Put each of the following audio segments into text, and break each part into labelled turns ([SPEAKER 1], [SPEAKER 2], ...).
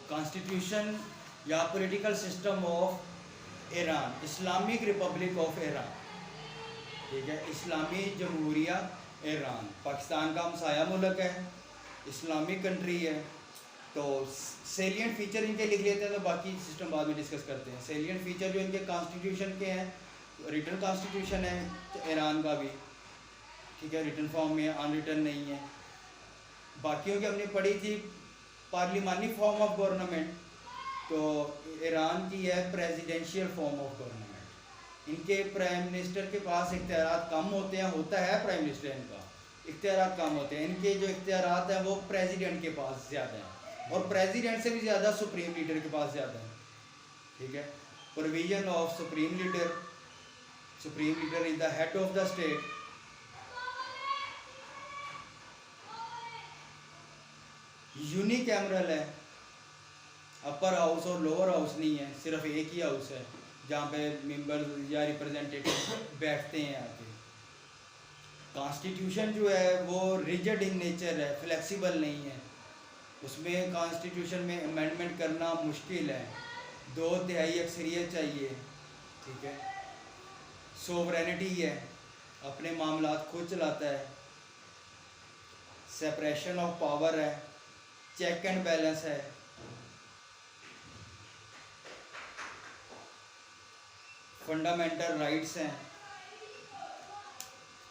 [SPEAKER 1] Constitution या political system of Iran, Islamic Republic of Iran, ठीक है, इस्लामी जमहूरिया ईरान, पाकिस्तान का हमसाया मुल्क है, इस्लामिक कंट्री है। तो सेलिएंट फीचर इनके लिख लेते हैं, तो बाकी सिस्टम बाद में डिस्कस करते हैं। सेलिएंट फीचर जो इनके कॉन्स्टिट्यूशन के हैं, रिटन कॉन्स्टिट्यूशन है ईरान का भी, ठीक है, रिटन फॉर्म में, अनरिटन नहीं है। बाकियों की हमने पढ़ी थी पार्लिमानी फॉर्म ऑफ गवर्नमेंट, तो ईरान की है प्रेसिडेंशियल फॉर्म ऑफ गवर्नमेंट। इनके प्राइम मिनिस्टर के पास इख्तियारात कम होते हैं, होता है प्राइम मिनिस्टर इनका, इख्तियारात कम होते हैं। इनके जो इख्तियारात हैं वो प्रेसिडेंट के पास ज़्यादा हैं, और प्रेसिडेंट से भी ज़्यादा सुप्रीम लीडर के पास ज़्यादा है, ठीक है। Provision of supreme leader, supreme leader is the head of the state. Unicameral है, अपर हाउस और लोअर हाउस नहीं है, सिर्फ एक ही हाउस है जहाँ पे मेंबर या रिप्रेजेंटेटिव बैठते हैं आके। कॉन्स्टिट्यूशन जो है वो रिजिड इन नेचर है, फ्लेक्सिबल नहीं है, उसमें कॉन्स्टिट्यूशन में अमेंडमेंट करना मुश्किल है, 2/3 अक्सरियत चाहिए, ठीक है। सोवरेनिटी है, अपने मामलात खुद चलाता है। सेपरेशन ऑफ पावर है, चेक एंड बैलेंस है। फंडामेंटल राइट्स हैं,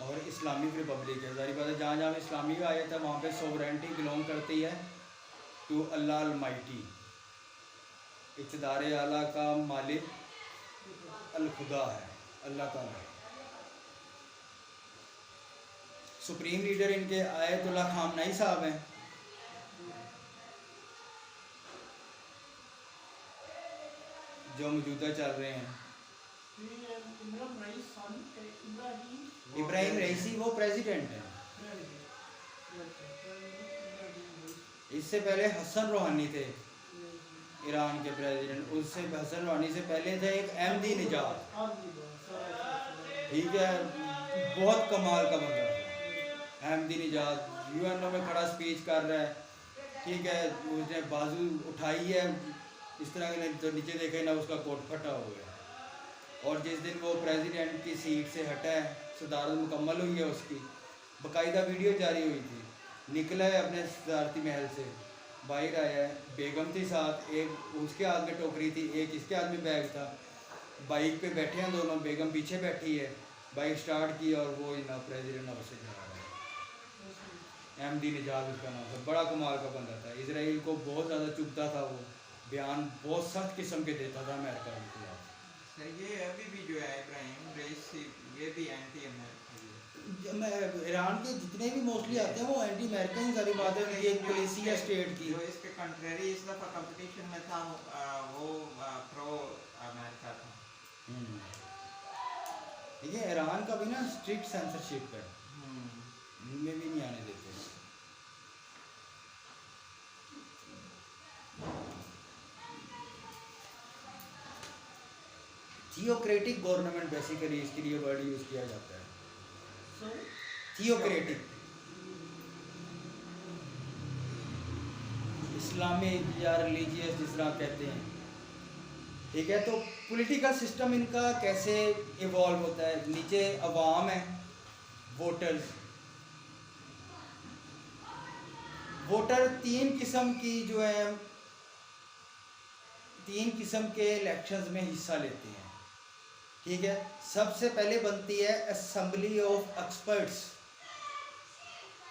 [SPEAKER 1] और इस्लामिक रिपब्लिक है। जारी बात है, जहाँ जहाँ इस्लामिक आया था वहाँ पे सोवरेनिटी बिलोंग करती है टू अल्लाह अलमाइटी, इक़्तिदार आला का मालिक अल खुदा है, अल्लाह ताला है। सुप्रीम लीडर इनके आयतुल्लाह खामनाई साहब हैं, जो मौजूदा चल रहे हैं। इब्राहिम रईसी वो प्रेसिडेंट है। इससे पहले हसन रूहानी थे ईरान के प्रेसिडेंट, उससे हसन रूहानी से पहले थे एक अहमदी निजाद, ठीक है, बहुत कमाल का बंदा था अहमदी निजाद। यूएनओ में खड़ा स्पीच कर रहा है, ठीक है, उसने बाजू उठाई है इस तरह के, तो नीचे देखे ना उसका कोट फटा हो गया। और जिस दिन वो प्रेसिडेंट की सीट से हटा है, सदारत मुकम्मल हुई है उसकी, बाकायदा वीडियो जारी हुई थी, निकला है अपने सदारती महल से, बाहर आया है, बेगम थी साथ, एक उसके हाथ में टोकरी थी, एक इसके हाथ में बैग था, बाइक पे बैठे हैं दोनों, बेगम पीछे बैठी है, बाइक स्टार्ट की और वो ना प्रेसिडेंट हाउस से जा रहा है। अहमदी निजाद उसका नाम था, बड़ा कमाल का बंदा था, इसराइल को बहुत ज़्यादा चुभता था, वो बयान बहुत सख्त किस्म के देता था अमेरिका के खिलाफ।
[SPEAKER 2] ये अभी भी जो है इब्राहिम रईसी, ये भी एंटी अमेरिकन
[SPEAKER 1] मैं ईरान के जितने भी मोस्टली आते हैं वो एंटी अमेरिकन ही सारी बात है, ये पॉलिसी है स्टेट की।
[SPEAKER 2] जो इसके कंट्रेरी इस दफ़ा कंपटीशन में था वो प्रो अमेरिका था।
[SPEAKER 1] ठीक है, ईरान का भी ना स्ट्रिक्ट सेंसरशिप है, इनमें भी नहीं आने देते। थियोक्रेटिक गवर्नमेंट बेसिकली इसके लिए वर्ड यूज किया जाता है, थियोक्रेटिक, इस्लामिक या रिलीजियस जिस तरह कहते हैं, ठीक है। तो पॉलिटिकल सिस्टम इनका कैसे इवॉल्व होता है, नीचे अवाम है, वोटर्स, वोटर तीन किस्म की जो है, तीन किस्म के इलेक्शंस में हिस्सा लेते हैं, ठीक है। सबसे पहले बनती है असेंबली ऑफ एक्सपर्ट्स,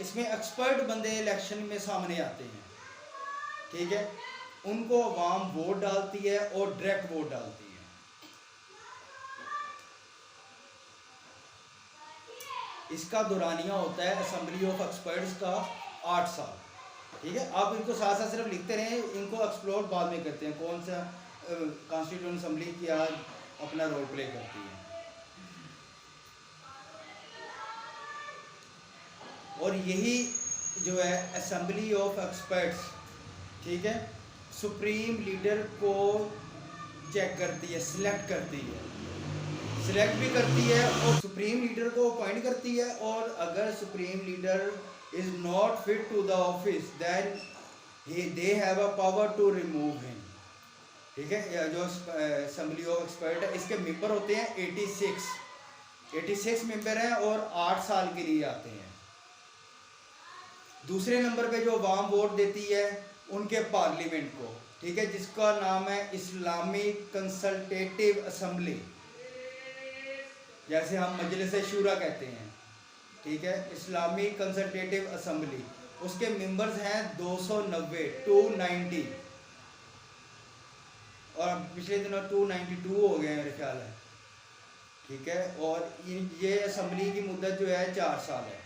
[SPEAKER 1] इसमें एक्सपर्ट बंदे इलेक्शन में सामने आते हैं, ठीक है, उनको अवाम वोट डालती है और डायरेक्ट वोट डालती है। इसका दौरानिया होता है असेंबली ऑफ एक्सपर्ट्स का 8 साल, ठीक है। आप इनको साथ साथ सिर्फ लिखते रहें, इनको एक्सप्लोर बाद में करते हैं, कौन सा कॉन्स्टिट्यूएंट असेंबली क्या अपना रोल प्ले करती है। और यही जो है असेंबली ऑफ एक्सपर्ट्स, ठीक है, सुप्रीम लीडर को चेक करती है, सिलेक्ट करती है, सिलेक्ट भी करती है और सुप्रीम लीडर को अपॉइंट करती है। और अगर supreme leader is not fit to the office then they have a power to remove him. ठीक है, जो असेंबली ऑफ एक्सपर्ट है इसके मेंबर होते हैं 86 मेंबर हैं और 8 साल के लिए आते हैं। दूसरे नंबर पे जो अवाम वोट देती है उनके पार्लियामेंट को, ठीक है, जिसका नाम है इस्लामिक कंसल्टेटिव असेंबली, जैसे हम मजलिस शूरा कहते हैं। ठीक है, इस्लामिक कंसल्टेटिव असेंबली, उसके मेंबर्स हैं 290 और पिछले दिनों 292 हो गए मेरे ख्याल है। ठीक है, और ये असेंबली की मुद्दत जो है 4 साल है।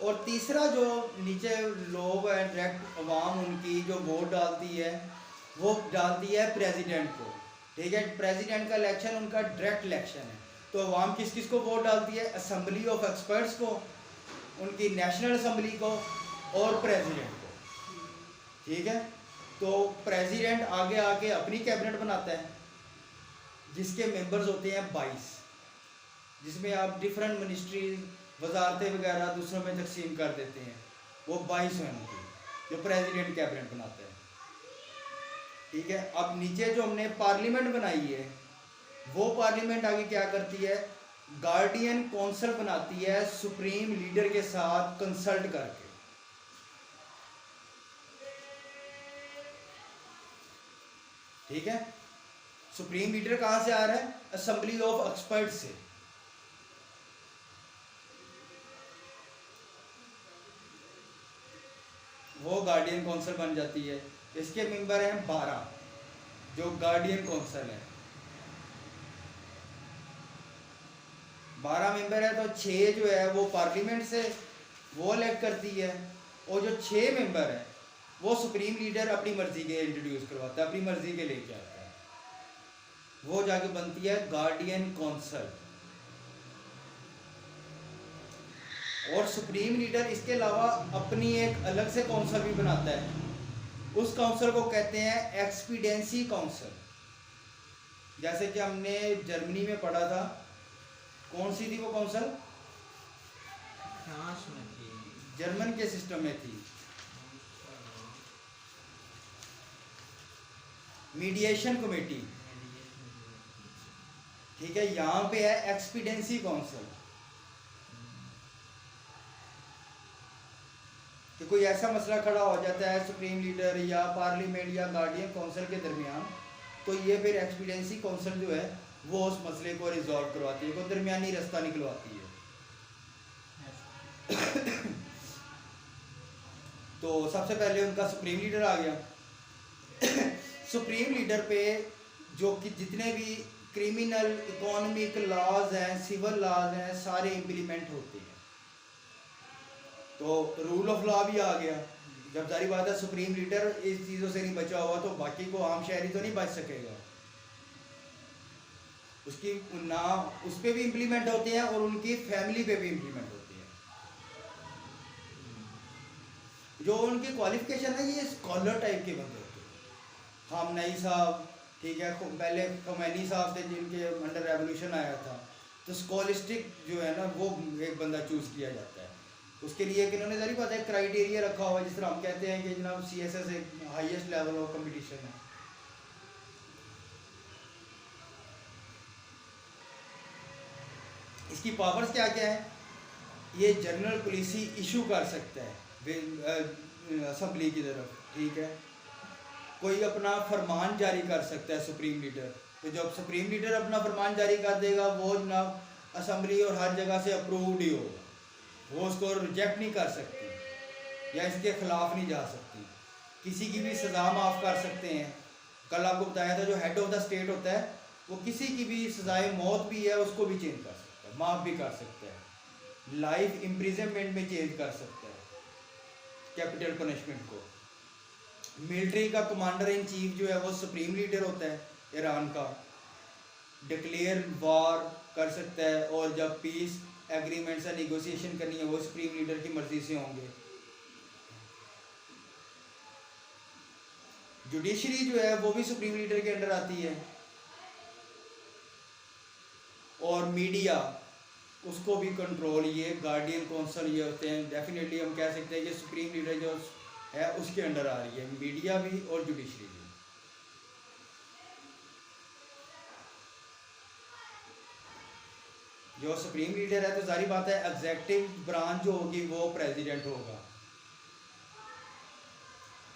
[SPEAKER 1] और तीसरा जो नीचे लोग हैं डायरेक्ट अवाम उनकी जो वोट डालती है वो डालती है प्रेसिडेंट को। ठीक है, प्रेसिडेंट का इलेक्शन उनका डायरेक्ट इलेक्शन है। तो अवाम किस किस को वोट डालती है? असेंबली ऑफ एक्सपर्ट्स को, उनकी नेशनल असेंबली को और प्रेसिडेंट को। ठीक है, तो प्रेसिडेंट आगे आके अपनी कैबिनेट बनाता है जिसके मेंबर्स होते हैं 22, जिसमें आप डिफरेंट मिनिस्ट्री वजारतें वगैरह दूसरों में तकसीम कर देते हैं। वो 22 हैं उनकी, जो प्रेसिडेंट कैबिनेट बनाते हैं। ठीक है, अब नीचे जो हमने पार्लियामेंट बनाई है वो पार्लियामेंट आगे क्या करती है? गार्डियन काउंसिल बनाती है सुप्रीम लीडर के साथ कंसल्ट करके। ठीक है, सुप्रीम लीडर कहां से आ रहा है? असेंबली ऑफ एक्सपर्ट से। वो गार्डियन काउंसिल बन जाती है। इसके मेंबर हैं 12 जो गार्डियन काउंसिल है। 12 मेंबर है तो 6 जो है वो पार्लियामेंट से वो इलेक्ट करती है, और जो 6 मेंबर है वो सुप्रीम लीडर अपनी मर्जी के इंट्रोड्यूस करवाता है, अपनी मर्जी के लेके आता है। वो जाके बनती है गार्डियन काउंसिल। और सुप्रीम लीडर इसके अलावा अपनी एक अलग से काउंसिल भी बनाता है। उस काउंसिल को कहते हैं एक्सपीडियंसी काउंसिल। जैसे कि हमने जर्मनी में पढ़ा था, कौन सी थी वो काउंसिल?
[SPEAKER 2] फ्रांस में थी,
[SPEAKER 1] जर्मन के सिस्टम में थी, मीडिएशन कमेटी। ठीक है, यहाँ पे है एक्सपीडियंसी काउंसिल कि कोई ऐसा मसला खड़ा हो जाता है सुप्रीम लीडर या पार्लियामेंट या गार्डियन काउंसिल के दरमियान, तो ये फिर एक्सपीडियंसी काउंसिल जो है वो उस मसले को रिजॉल्व करवाती है, कोई दरमियानी रास्ता निकलवाती है। तो सबसे पहले उनका सुप्रीम लीडर आ गया। सुप्रीम लीडर पे जो कि जितने भी क्रिमिनल इकोनॉमिक लॉज हैं, सिविल लॉज हैं, सारे इम्प्लीमेंट होते हैं। तो रूल ऑफ लॉ भी आ गया। जब जारी बात है सुप्रीम लीडर इस चीज़ों से नहीं बचा हुआ तो बाकी को आम शहरी तो नहीं बच सकेगा। उसकी ना उस पर भी इम्प्लीमेंट होते हैं और उनकी फैमिली पे भी इम्प्लीमेंट होती है। जो उनकी क्वालिफिकेशन है ये स्कॉलर टाइप के बंदे होते हैं। खामनेई साहब, ठीक है, पहले खमैनी साहब थे जिनके अंडर रेवोल्यूशन आया था, तो स्कॉलिस्टिक जो है ना वो एक बंदा चूज़ किया जाता है। उसके लिए कि इन्होंने जरूर पता है क्राइटेरिया रखा हुआ है, जिस तरह हम कहते हैं कि जनाब CSS एक हाईएस्ट लेवल ऑफ कंपटीशन है। इसकी पावर्स क्या क्या है? ये जनरल पॉलिसी इशू कर सकता है असेंबली की तरफ। ठीक है, कोई अपना फरमान जारी कर सकता है सुप्रीम लीडर। तो जब सुप्रीम लीडर अपना फरमान जारी कर देगा वो जनाब असेंबली और हर जगह से अप्रूव्ड ही होगा, वो उसको रिजेक्ट नहीं कर सकती या इसके खिलाफ नहीं जा सकती। किसी की भी सज़ा माफ़ कर सकते हैं। कल आपको बताया था जो हेड ऑफ द स्टेट होता है वो किसी की भी सज़ाए मौत भी है उसको भी चेंज कर सकता है, माफ़ भी कर सकता है, लाइफ इम्प्रिजनमेंट में चेंज कर सकता है कैपिटल पनिशमेंट को। मिलिट्री का कमांडर इन चीफ जो है वो सुप्रीम लीडर होता है ईरान का, डिक्लेयर वार कर सकता है, और जब पीस एग्रीमेंट से नेगोशिएशन करनी है वो सुप्रीम लीडर की मर्जी से होंगे। जुडिशरी जो है वो भी सुप्रीम लीडर के अंडर आती है। और मीडिया, उसको भी कंट्रोल ये गार्डियन कौंसल ये होते हैं। डेफिनेटली हम कह सकते हैं कि सुप्रीम लीडर जो है उसके अंडर आ रही है मीडिया भी और जुडिशरी भी। जो सुप्रीम लीडर है तो सारी बात है एग्जेक्टिव ब्रांच जो होगी वो प्रेसिडेंट होगा।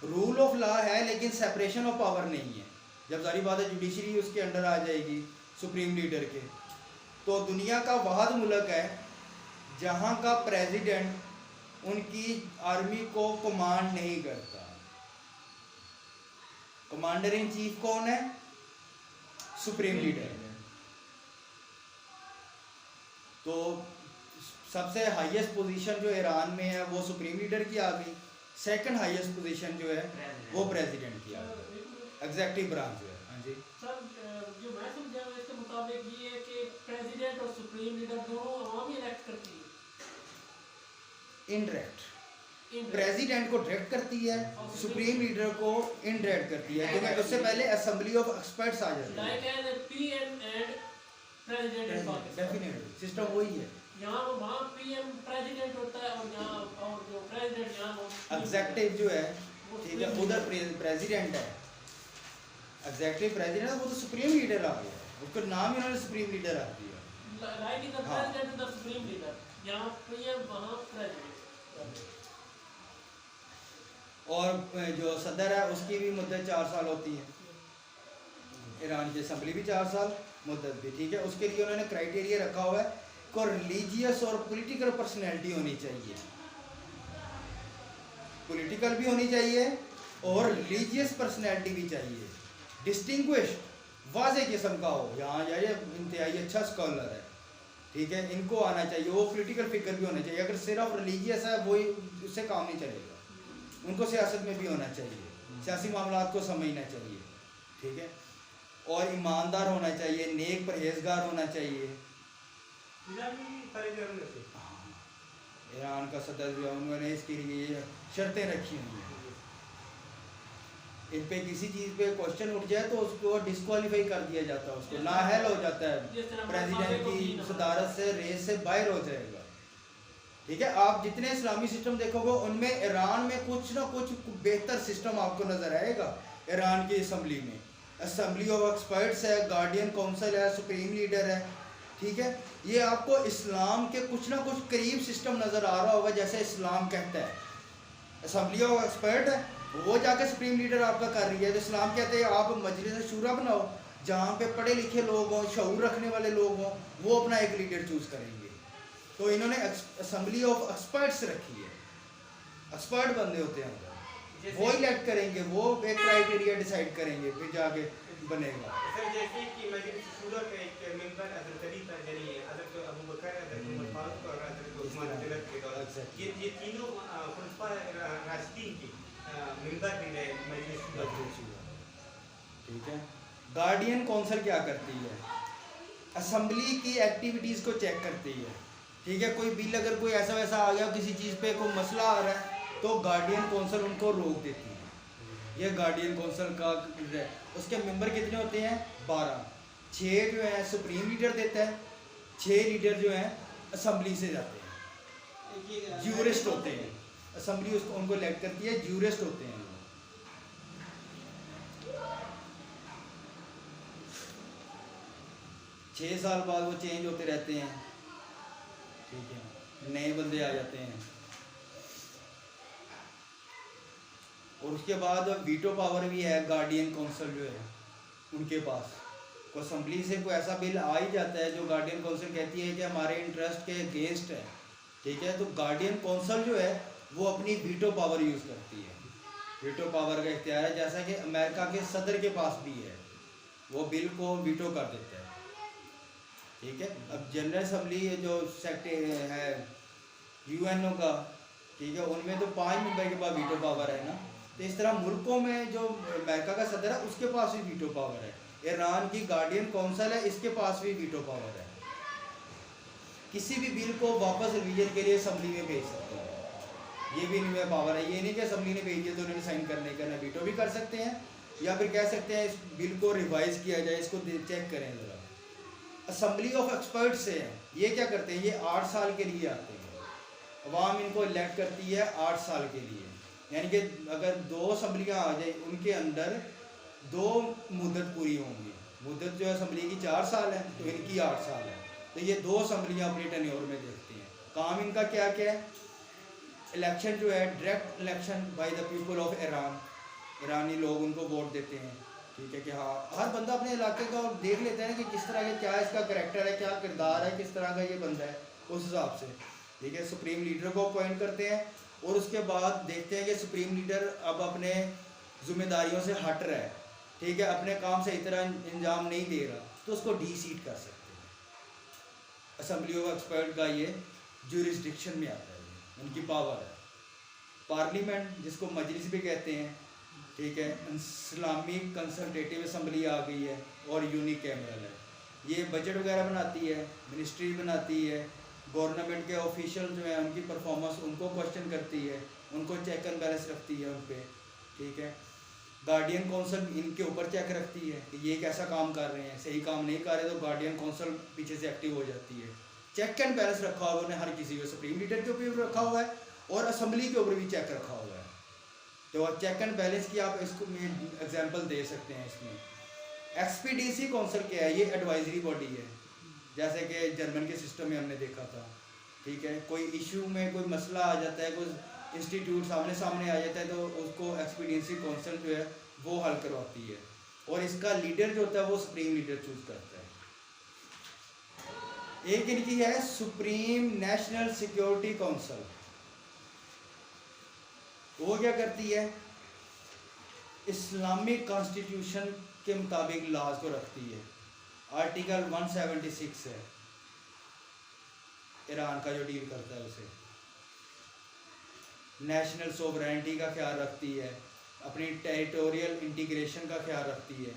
[SPEAKER 1] रूल ऑफ लॉ है लेकिन सेपरेशन ऑफ पावर नहीं है। जब सारी बात है जुडिशरी उसके अंडर आ जाएगी सुप्रीम लीडर के, तो दुनिया का वाहिद मुल्क है जहां का प्रेसिडेंट उनकी आर्मी को कमांड नहीं करता। कमांडर इन चीफ कौन है? Supreme leader. तो सबसे हाईएस्ट पोजीशन जो ईरान में है वो सुप्रीम लीडर की आ गई। सेकंड हाईएस्ट पोजीशन जो है वो प्रेसिडेंट की आ गई, एग्जेक्टिव ब्रांच जो है। हाँ जी
[SPEAKER 3] सर, जो मैं समझा हूं इसके मुताबिक ये है कि प्रेसिडेंट और सुप्रीम लीडर दोनों आवाम ही इलेक्ट करती है।
[SPEAKER 1] इनडायरेक्ट प्रेसिडेंट को डायरेक्ट करती है, सुप्रीम लीडर को इनडायरेक्ट करती है, क्योंकि उससे पहले असेंबली ऑफ एक्सपर्ट्स आ जाती है।
[SPEAKER 3] Like an PM and president in Pakistan.
[SPEAKER 1] Definitely system वही है।
[SPEAKER 3] यहाँ वहाँ पीएम प्रेसिडेंट होता है और यहाँ और जो प्रेसिडेंट यहाँ
[SPEAKER 1] एग्जेक्टिव जो है ठीक है उधर प्रेसिडेंट है। एग्जेक्टिव प्रेसिडेंट है वो तो सुप्रीम लीडर आ गया, उसका नाम ही उन्होंने सुप्रीम लीडर रख दिया।
[SPEAKER 3] लाइक इधर
[SPEAKER 1] हाँ।
[SPEAKER 3] प्रेसिडेंट इधर सुप्रीम लीडर, यहाँ पीएम वहाँ प्रेसिडेंट।
[SPEAKER 1] और जो सदर है उसकी भी मुद्दत 4 साल होती है। ईरान की असेंबली भी 4 साल मुद्दत भी, ठीक है। उसके लिए उन्होंने क्राइटेरिया रखा हुआ है को रिलीजियस और पॉलिटिकल पर्सनैलिटी होनी चाहिए। पॉलिटिकल भी होनी चाहिए और रिलीजियस पर्सनैलिटी भी चाहिए। डिस्टिंग्विश्ड वाज़े किस्म का हो, यहाँ जाइए इंतहाई अच्छा स्कॉलर है, ठीक है, इनको आना चाहिए। वो पॉलिटिकल फिगर भी होना चाहिए। अगर सिर्फ रिलीजियस है वही उससे काम नहीं चलेगा। उनको सियासत में भी होना चाहिए, सियासी मामलात को समझना चाहिए, ठीक है। और ईमानदार होना चाहिए, नेक परहेजगार होना चाहिए। ईरान का सदर जो है उन्होंने इसके लिए शर्तें रखी हुई हैं। इन पे किसी चीज़ पे क्वेश्चन उठ जाए तो उसको डिस्क्वालीफाई कर दिया जाता है, उसको नाअहल हो जाता है, प्रेसिडेंट की सदारत से रेस से बाहर हो जाएगा, ठीक है। आप जितने इस्लामी सिस्टम देखोगे उनमें ईरान में कुछ ना कुछ बेहतर सिस्टम आपको नजर आएगा। ईरान की असम्बली में असेंबली ऑफ एक्सपर्ट्स है, गार्डियन काउंसिल है, सुप्रीम लीडर है, ठीक है। ये आपको इस्लाम के कुछ ना कुछ करीब सिस्टम नज़र आ रहा होगा जैसे इस्लाम कहता है। असेंबली ऑफ एक्सपर्ट है वो जाके सुप्रीम लीडर आपका कर रही है। तो इस्लाम कहते हैं आप मजलिस शूरा बनाओ जहाँ पे पढ़े लिखे लोग हों, शऊर रखने वाले लोग हों, वो अपना एक लीडर चूज़ करेंगे। तो इन्होंने असेंबली ऑफ एक्सपर्ट्स रखी है, एक्सपर्ट बंदे होते हैं उधर, वो इलेक्ट करेंगे, वो एक क्राइटेरिया डिसाइड करेंगे, फिर जाके बनेगा।
[SPEAKER 4] सर जैसे कि मजलिस शूरा का एक मेंबर हज़रत अली था, यानी हज़रत अबू बकर, हज़रत उमर फारूक और हज़रत उस्मान रज़ियल्लाहु के दौरान ये तीनों खुलफा राशिदीन की मेंबर भी रहे मजलिस शूरा,
[SPEAKER 1] ठीक है। गार्डियन काउंसिल क्या करती है? असेंबली की एक्टिविटीज़ को चेक करती है, ठीक है। कोई बिल अगर कोई ऐसा वैसा आ गया, किसी चीज़ पे कोई मसला आ रहा है तो गार्डियन काउंसिल उनको रोक देती है। ये गार्डियन काउंसिल का है। उसके मेंबर कितने होते हैं? 12। 6 जो है सुप्रीम लीडर देता है, 6 लीडर जो हैं असेंबली से जाते हैं, ज्यूरिस्ट होते हैं। असेंबली उसको उनको इलेक्ट करती है, ज्यूरिस्ट होते हैं। 6 साल बाद वो चेंज होते रहते हैं, ठीक है, नए बंदे आ जाते हैं। और उसके बाद वीटो पावर भी है गार्डियन काउंसिल जो है उनके पास। को असेंबली से कोई ऐसा बिल आ ही जाता है जो गार्डियन काउंसिल कहती है कि हमारे इंटरेस्ट के अगेंस्ट है, ठीक है, तो गार्डियन काउंसिल जो है वो अपनी वीटो पावर यूज़ करती है। वीटो पावर का इख्तियार है, जैसा कि अमेरिका के सदर के पास भी है, वो बिल को वीटो कर देता है, ठीक है। अब जनरल असेंबली जो सेक्रेटरी है यूएनओ का, ठीक है, उनमें तो 5 मेंबर के पास वीटो पावर है ना। तो इस तरह मुल्कों में जो अमेरिका का सदर है उसके पास भी वीटो पावर है। ईरान की गार्डियन काउंसिल है, इसके पास भी वीटो पावर है। किसी भी बिल को वापस रिवीजन के लिए असेंबली में भेज सकते हैं, ये भी इनमें पावर है। ये नहीं कि असेंबली ने भेज दिया तो उन्होंने साइन करने का, ना वीटो भी कर सकते हैं, या फिर कह सकते हैं इस बिल को रिवाइज किया जाए, इसको चेक करें ज़रा, असम्बली ऑफ एक्सपर्ट से हैं। ये क्या करते हैं, ये 8 साल के लिए आते हैं, अवाम इनको इलेक्ट करती है 8 साल के लिए। यानी कि अगर 2 असम्बलियाँ आ जाए उनके अंदर 2 मुद्दत पूरी होंगी। मुद्दत जो है असम्बली की 4 साल है तो इनकी 8 साल है, तो ये 2 असम्बलियाँ अपनी टेन्योर में देखती हैं। काम इनका क्या क्या है, इलेक्शन जो है direct election by the people of Iran, ईरानी लोग उनको वोट देते हैं। ठीक है कि हाँ हर बंदा अपने इलाके का और देख लेते हैं कि किस तरह के क्या इसका करैक्टर है, क्या किरदार है, किस तरह का ये बंदा है, उस हिसाब से ठीक है सुप्रीम लीडर को अपॉइंट करते हैं। और उसके बाद देखते हैं कि सुप्रीम लीडर अब अपने जिम्मेदारियों से हट रहा है, ठीक है, अपने काम सही तरह अंजाम नहीं दे रहा, तो उसको डी सीट कर सकते हैं। असम्बली ऑफ एक्सपर्ट का ये ज्यूरिसडिक्शन में आता है, उनकी पावर है। पार्लियामेंट जिसको मजलिस भी कहते हैं, ठीक है, इस्लामिक कंसल्टेटिव असम्बली आ गई है और यूनिकैमरल है। ये बजट वगैरह बनाती है, मिनिस्ट्री बनाती है, गवर्नमेंट के ऑफिशियल जो है उनकी परफॉर्मेंस उनको क्वेश्चन करती है, उनको चेक एंड बैलेंस रखती है उन पर। ठीक है, गार्डियन काउंसिल इनके ऊपर चेक रखती है कि ये कैसा काम कर रहे हैं, सही काम नहीं कर रहे तो गार्डियन काउंसिल पीछे से एक्टिव हो जाती है। चेक एंड बैलेंस रखा हुआ उन्होंने हर किसी को, सुप्रीम लीडर के ऊपर रखा हुआ है और असम्बली के ऊपर भी चेक रखा हुआ है। तो चेक एंड बैलेंस की आप इसको एग्जांपल दे सकते हैं इसमें। एक्सपीडीसी काउंसिल क्या है, ये एडवाइजरी बॉडी है, जैसे कि जर्मन के सिस्टम में हमने देखा था। ठीक है, कोई इशू में कोई मसला आ जाता है, कोई इंस्टीट्यूट सामने सामने आ जाता है तो उसको एक्सपीडीसी काउंसिल जो है वो हल करवाती है और इसका लीडर जो होता है वो सुप्रीम लीडर चूज करता है। एक इनकी है सुप्रीम नेशनल सिक्योरिटी काउंसिल, वो क्या करती है, इस्लामिक कॉन्स्टिट्यूशन के मुताबिक लॉज को रखती है। आर्टिकल 176 है ईरान का जो डील करता है उसे। नेशनल सोवरेनिटी का ख्याल रखती है, अपनी टेरिटोरियल इंटीग्रेशन का ख्याल रखती है।